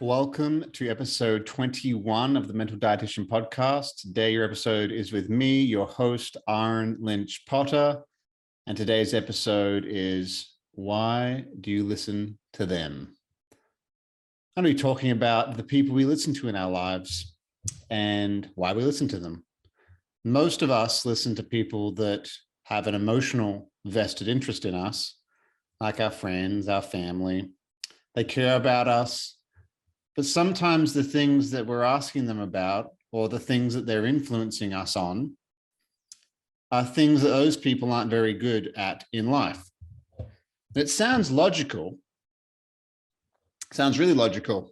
Welcome to episode 21 of the Mental Dietitian Podcast. Today, your episode is with me, your host, Ahren Lynch-potter. And today's episode is, why do you listen to them? I'm going to be talking about the people we listen to in our lives and why we listen to them. Most of us listen to people that have an emotional vested interest in us, like our friends, our family. They care about us. But sometimes the things that we're asking them about or the things that they're influencing us on are things that those people aren't very good at in life. It sounds logical. It sounds really logical.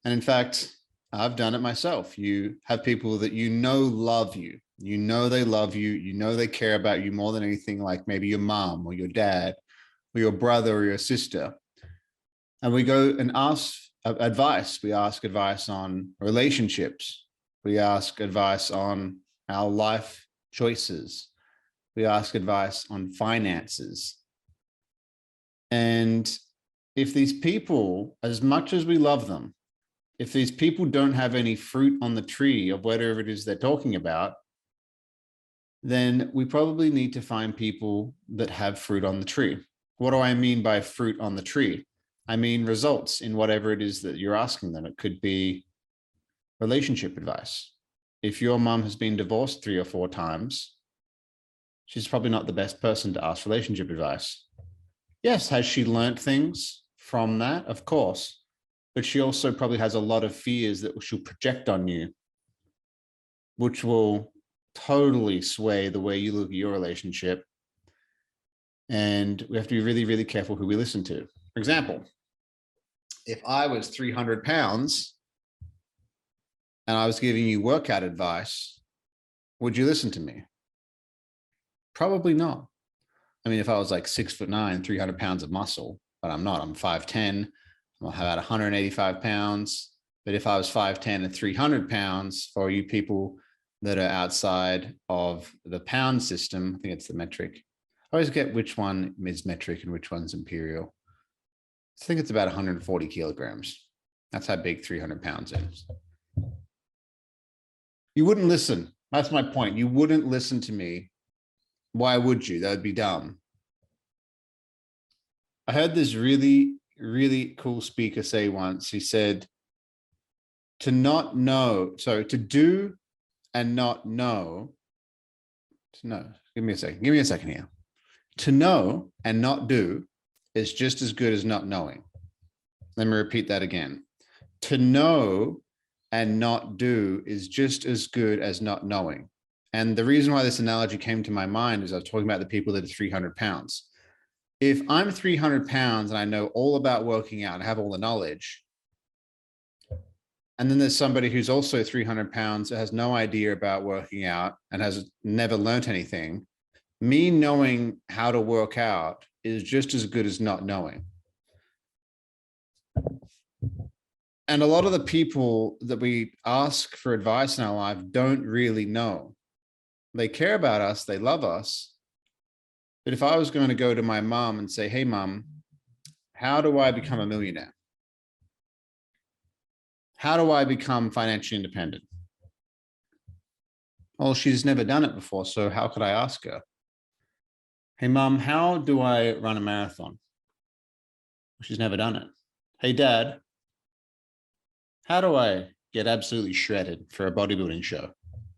And in fact, I've done it myself. You have people that you know love you. You know they love you. You know they care about you more than anything, like maybe your mom or your dad or your brother or your sister. And we go and ask advice. We ask advice on relationships. We ask advice on our life choices. We ask advice on finances. And if these people, as much as we love them, if these people don't have any fruit on the tree of whatever it is they're talking about, then we probably need to find people that have fruit on the tree. What do I mean by fruit on the tree? I mean results in whatever it is that you're asking them. It could be relationship advice. If your mom has been divorced 3 or 4 times, she's probably not the best person to ask relationship advice. Yes, has she learned things from that? Of course. But she also probably has a lot of fears that she'll project on you, which will totally sway the way you look at your relationship. And we have to be really, really careful who we listen to. For example, if I was 300 pounds and I was giving you workout advice, would you listen to me? Probably not. I mean, if I was like 6'9", 300 pounds of muscle, but I'm not, I'm 5'10", I'm about 185 pounds. But if I was 5'10" and 300 pounds, for you people that are outside of the pound system, I think it's the metric. I always get which one is metric and which one's imperial. I think it's about 140 kilograms. That's how big 300 pounds is. You wouldn't listen. That's my point. You wouldn't listen to me. Why would you? That would be dumb. I heard this really, really cool speaker say once, he said, to do and not know, give me a second here. To know and not do is just as good as not knowing. Let me repeat that again. To know and not do is just as good as not knowing. And the reason why this analogy came to my mind is I was talking about the people that are 300 pounds. If I'm 300 pounds and I know all about working out and have all the knowledge, and then there's somebody who's also 300 pounds that has no idea about working out and has never learned anything, me knowing how to work out is just as good as not knowing. And a lot of the people that we ask for advice in our life don't really know. They care about us, they love us. But if I was going to go to my mom and say, hey, mom, how do I become a millionaire? How do I become financially independent? Well, she's never done it before, so how could I ask her? Hey, mom, how do I run a marathon? She's never done it. Hey, dad, how do I get absolutely shredded for a bodybuilding show?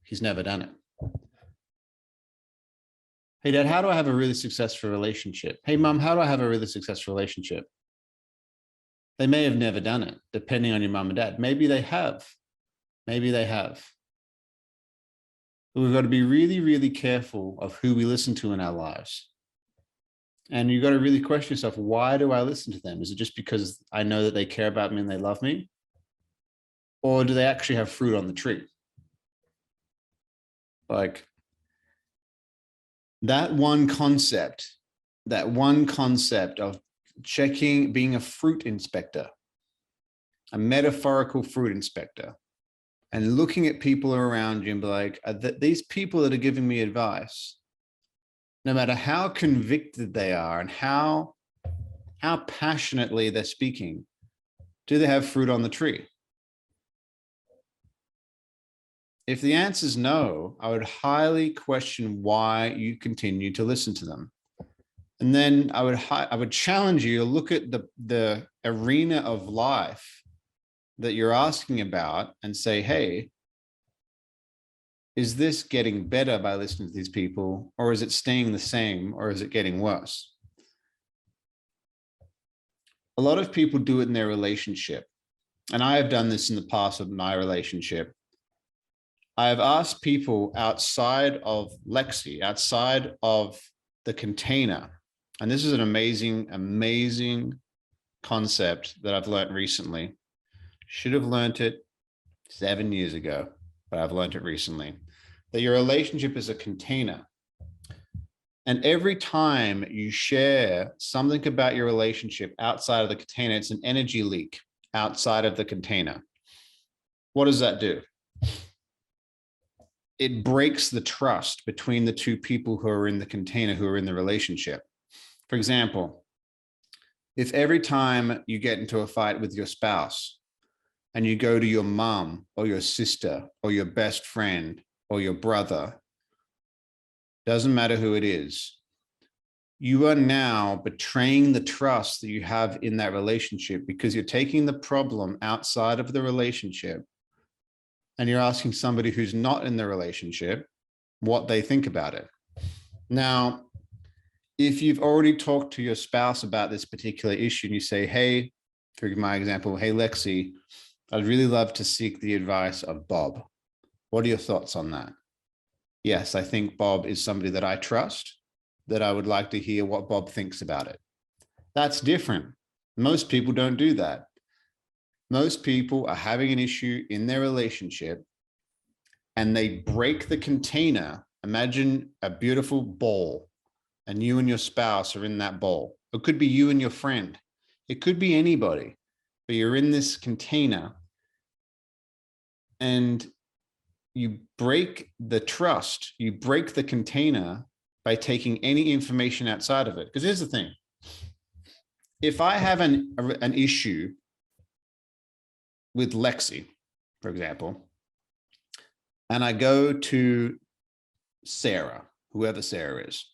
He's never done it. Hey, dad, how do I have a really successful relationship? Hey, mom, how do I have a really successful relationship? They may have never done it, depending on your mom and dad. Maybe they have. Maybe they have. But we've got to be really, really careful of who we listen to in our lives. And you've got to really question yourself, why do I listen to them? Is it just because I know that they care about me and they love me? Or do they actually have fruit on the tree? Like that one concept of checking, being a fruit inspector, a metaphorical fruit inspector, and looking at people around you and be like, these people that are giving me advice, no matter how convicted they are and how passionately they're speaking, Do they have fruit on the tree? If the answer is no, I would highly question why you continue to listen to them. And then I would challenge you to look at the arena of life that you're asking about and say, hey, is this getting better by listening to these people, or is it staying the same, or is it getting worse? A lot of people do it in their relationship. And I have done this in the past with my relationship. I have asked people outside of Lexi, outside of the container, and this is an amazing, amazing concept that I've learned recently. Should have learned it 7 years ago, but I've learned it recently, that your relationship is a container. And every time you share something about your relationship outside of the container, it's an energy leak outside of the container. What does that do? It breaks the trust between the two people who are in the container, who are in the relationship. For example, if every time you get into a fight with your spouse and you go to your mom or your sister or your best friend or your brother, doesn't matter who it is, you are now betraying the trust that you have in that relationship, because you're taking the problem outside of the relationship and you're asking somebody who's not in the relationship what they think about it. Now, if you've already talked to your spouse about this particular issue and you say, hey, for my example, hey, Lexi, I'd really love to seek the advice of Bob. What are your thoughts on that? Yes, I think Bob is somebody that I trust, that I would like to hear what Bob thinks about it. That's different. Most people don't do that. Most people are having an issue in their relationship and they break the container. Imagine a beautiful ball and you and your spouse are in that bowl. It could be you and your friend. It could be anybody, but you're in this container and you break the trust, you break the container by taking any information outside of it. Because here's the thing. If I have an issue with Lexi, for example, and I go to Sarah, whoever Sarah is,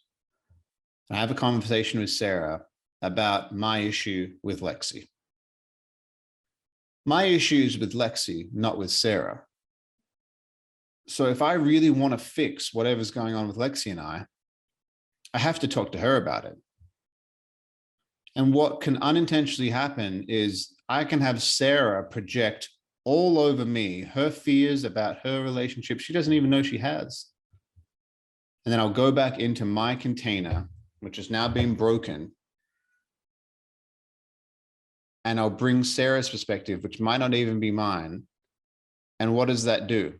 I have a conversation with Sarah about my issue with Lexi. My issue is with Lexi, not with Sarah. So if I really want to fix whatever's going on with Lexi and I have to talk to her about it. And what can unintentionally happen is I can have Sarah project all over me her fears about her relationship she doesn't even know she has. And then I'll go back into my container, which has now been broken, and I'll bring Sarah's perspective, which might not even be mine. And what does that do?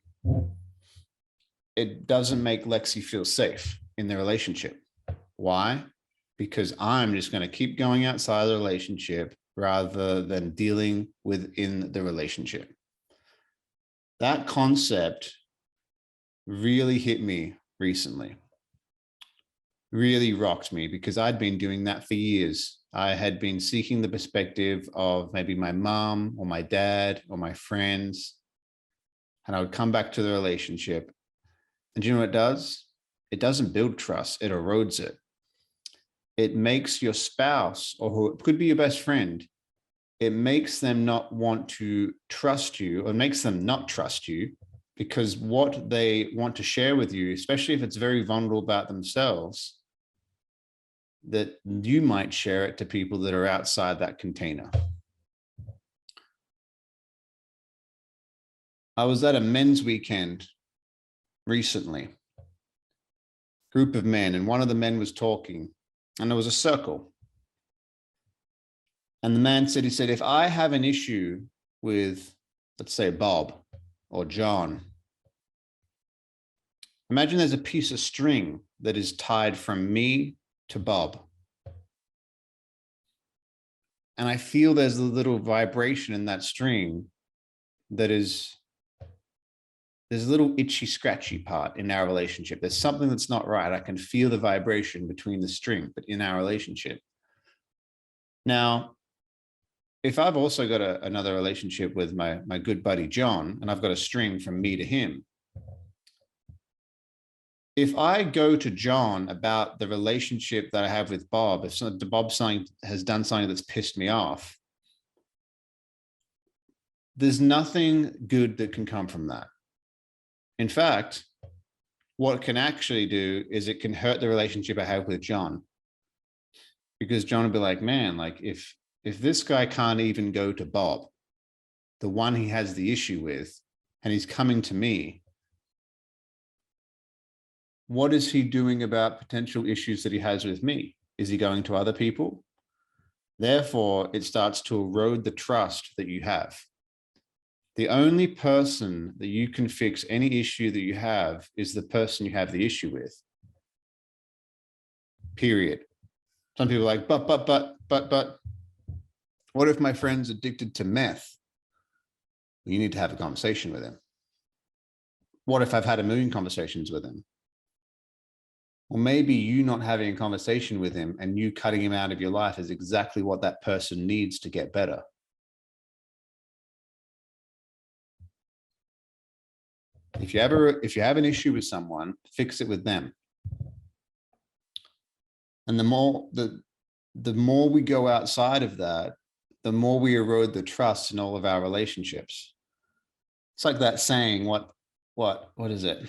It doesn't make Lexi feel safe in the relationship. Why? Because I'm just going to keep going outside the relationship rather than dealing within the relationship. That concept really hit me recently. Really rocked me, because I'd been doing that for years. I had been seeking the perspective of maybe my mom or my dad or my friends, and I would come back to the relationship. And do you know what it does? It doesn't build trust, it erodes it. It makes your spouse, or who it could be your best friend, it makes them not want to trust you, or makes them not trust you, because what they want to share with you, especially if it's very vulnerable about themselves, that you might share it to people that are outside that container. I was at a men's weekend recently, group of men, and one of the men was talking, and there was a circle. And the man said, he said, if I have an issue with, let's say, Bob or John, imagine there's a piece of string that is tied from me to Bob. And I feel there's a little vibration in that string that is, there's a little itchy, scratchy part in our relationship. There's something that's not right. I can feel the vibration between the string, but in our relationship. Now, if I've also got another relationship with my good buddy John, and I've got a string from me to him, if I go to John about the relationship that I have with Bob, if Bob has done something that's pissed me off, there's nothing good that can come from that. In fact, what it can actually do is it can hurt the relationship I have with John, because John will be like, man, like if this guy can't even go to Bob, the one he has the issue with, and he's coming to me, what is he doing about potential issues that he has with me? Is he going to other people? Therefore, it starts to erode the trust that you have. The only person that you can fix any issue that you have is the person you have the issue with. Period. Some people are like, but, what if my friend's addicted to meth? You need to have a conversation with him. What if I've had a million conversations with him? Well, maybe you not having a conversation with him and you cutting him out of your life is exactly what that person needs to get better. If you have an issue with someone, fix it with them. And the more we go outside of that, the more we erode the trust in all of our relationships. It's like that saying, what is it?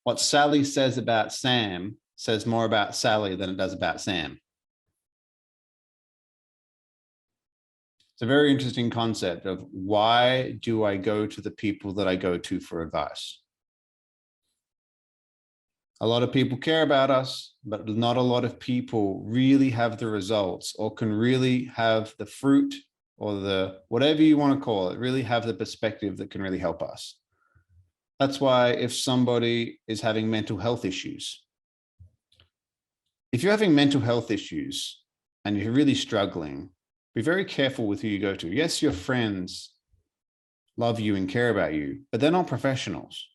What Sally says about Sam says more about Sally than it does about Sam. It's a very interesting concept of, why do I go to the people that I go to for advice? A lot of people care about us, but not a lot of people really have the results, or can really have the fruit, or the whatever you want to call it, really have the perspective that can really help us. That's why if somebody is having mental health issues, if you're having mental health issues and you're really struggling, be very careful with who you go to. Yes, your friends love you and care about you, but they're not professionals.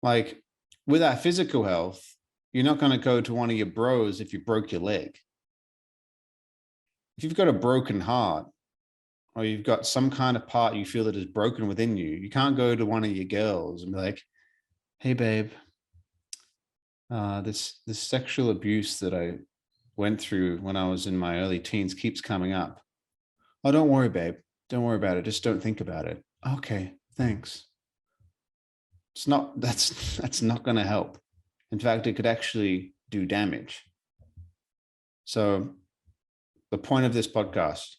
Like with our physical health, you're not going to go to one of your bros if you broke your leg. If you've got a broken heart, or you've got some kind of part you feel that is broken within you, you can't go to one of your girls and be like, hey, babe, this sexual abuse that I went through when I was in my early teens keeps coming up. Oh, don't worry, babe. Don't worry about it. Just don't think about it. Okay, thanks. That's not going to help. In fact, it could actually do damage. So the point of this podcast,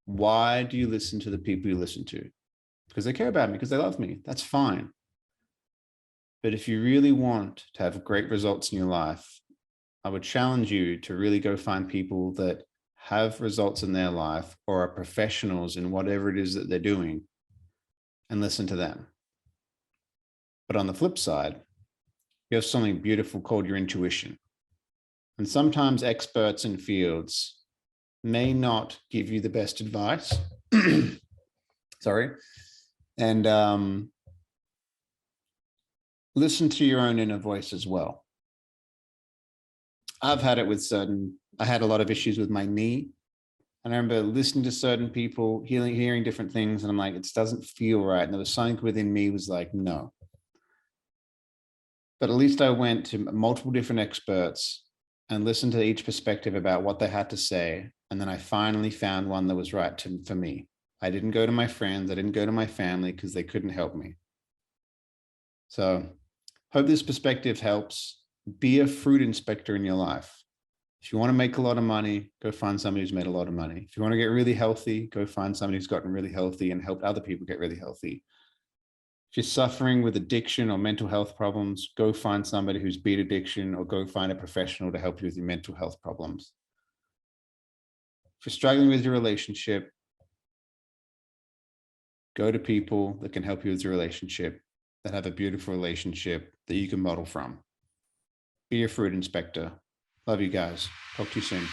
why do you listen to the people you listen to? Because they care about me, because they love me. That's fine. But if you really want to have great results in your life, I would challenge you to really go find people that have results in their life, or are professionals in whatever it is that they're doing, and listen to them. But on the flip side, you have something beautiful called your intuition. And sometimes experts in fields may not give you the best advice. Sorry. And listen to your own inner voice as well. I've had it with I had a lot of issues with my knee. And I remember listening to certain people, hearing different things, and I'm like, it doesn't feel right. And there was something within me was like, no. But at least I went to multiple different experts and listened to each perspective about what they had to say. And then I finally found one that was right for me. I didn't go to my friends. I didn't go to my family because they couldn't help me. So hope this perspective helps. Be a fruit inspector in your life. If you want to make a lot of money, go find somebody who's made a lot of money. If you want to get really healthy, go find somebody who's gotten really healthy and helped other people get really healthy. If you're suffering with addiction or mental health problems, go find somebody who's beat addiction, or go find a professional to help you with your mental health problems. If you're struggling with your relationship, go to people that can help you with your relationship, that have a beautiful relationship that you can model from. Be a fruit inspector. Love you guys. Talk to you soon.